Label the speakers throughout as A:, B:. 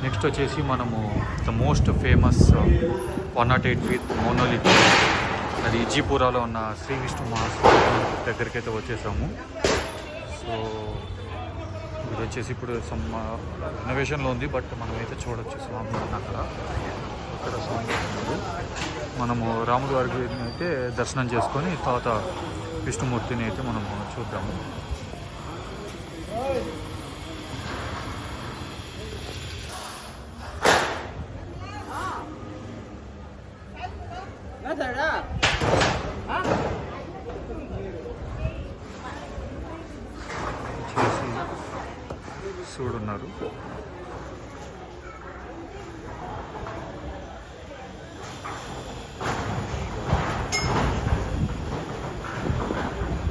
A: Next వచ్చేసి మనము the most famous 108 feet monolith, అది ఇజీపురాలో ఉన్న శ్రీ విష్ణు మహాస్వామి దగ్గరికి అయితే వచ్చేసాము. సో ఇది వచ్చేసి ఇప్పుడు సమ్ రెనోవేషన్లో ఉంది, బట్ మనమైతే చూడొచ్చు స్వామి అక్కడ స్వామి ఉన్నారు. మనము రాముడి వారికి అయితే దర్శనం చేసుకొని తర్వాత విష్ణుమూర్తిని అయితే మనము చూద్దాము. చూడున్నారు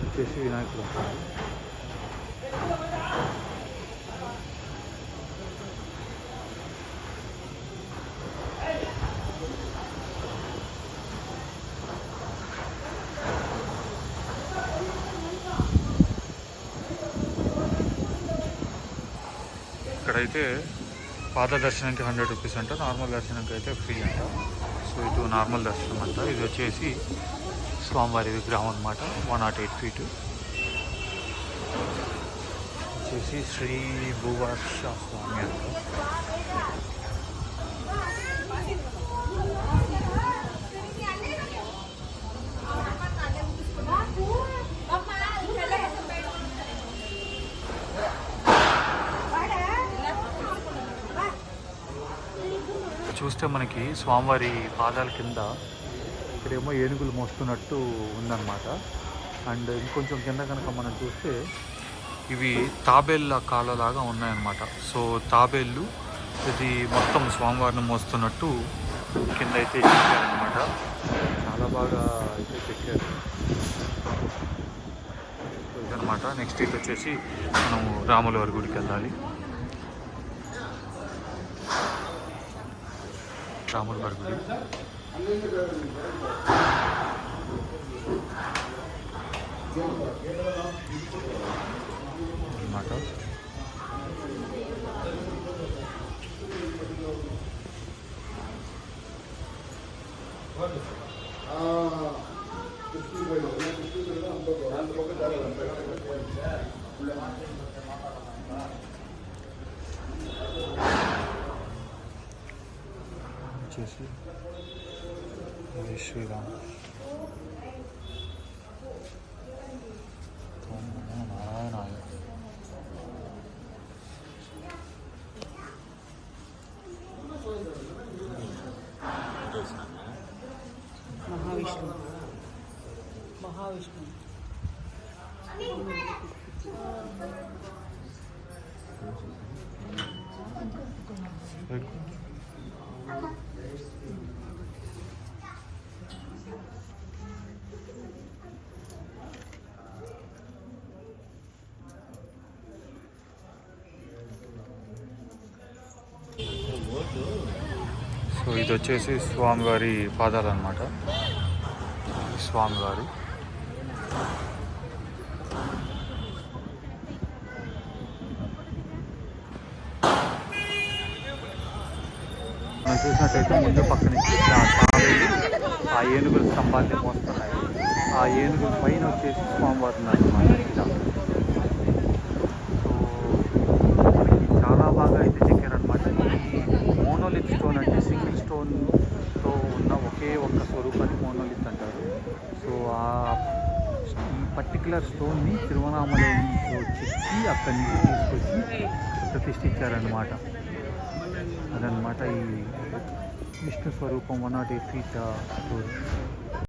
A: వచ్చేసి వినాయకుడు. ఇక్కడైతే పాద దర్శనానికి 100 రూపీస్ అంట, నార్మల్ దర్శనానికి అయితే ఫ్రీ అంట. సో ఇది నార్మల్ దర్శనం అంట. ఇది వచ్చేసి స్వామివారి విగ్రహం అనమాట, 108 ఫీట్ వచ్చేసి శ్రీ భూవర్ష స్వామి అంట. చూస్తే మనకి స్వామివారి పాదాల కింద ఇక్కడేమో ఏనుగులు మోస్తున్నట్టు ఉందన్నమాట. అండ్ ఇంకొంచెం కింద కనుక మనం చూస్తే ఇవి తాబేళ్ళ కాళ్ళలాగా ఉన్నాయన్నమాట. సో తాబేళ్ళు ఇది మొత్తం స్వామివారిని మోస్తున్నట్టు కింద అయితే చెక్కారనమాట. చాలా బాగా అయితే చెక్కారు ఇదనమాట. నెక్స్ట్ ఇది వచ్చేసి మనము రాముల వారి గుడికి వెళ్ళాలి. రాముల వారి గుడి అన్నమాట. వచ్చేసి జై శ్రీరామ్ నారాయణాయ.
B: మహావిష్ణు మహావిష్ణు
A: సో ఇది వచ్చేసి స్వామివారి పాదాలు అన్నమాట. స్వామివారి మనం చూసినట్టయితే ముందు పక్క నుంచి ఆ ఏనుగుల స్తంభాన్ని మోస్తున్నాయి. ఆ ఏనుగుల పైన వచ్చేసి స్వామివారు ఉన్నారు అన్నమాట. సో మనకి చాలా బాగా అయితే చెక్కారనమాట. ఈ మోనోలిత్ స్టోన్ అంటే సింగిల్ స్టోన్తో ఉన్న ఒకే ఒక్క స్వరూపాన్ని మోనోలిత్ అంటారు. సో ఈ పర్టికులర్ స్టోన్ని తిరువనామలలో చెక్కి అక్కడి నుంచి తీసుకొచ్చి ప్రతిష్ఠించారనమాట. అదనమాట ఈ విష్ణు స్వరూపం 108 ఫీట్ స్టోరీ.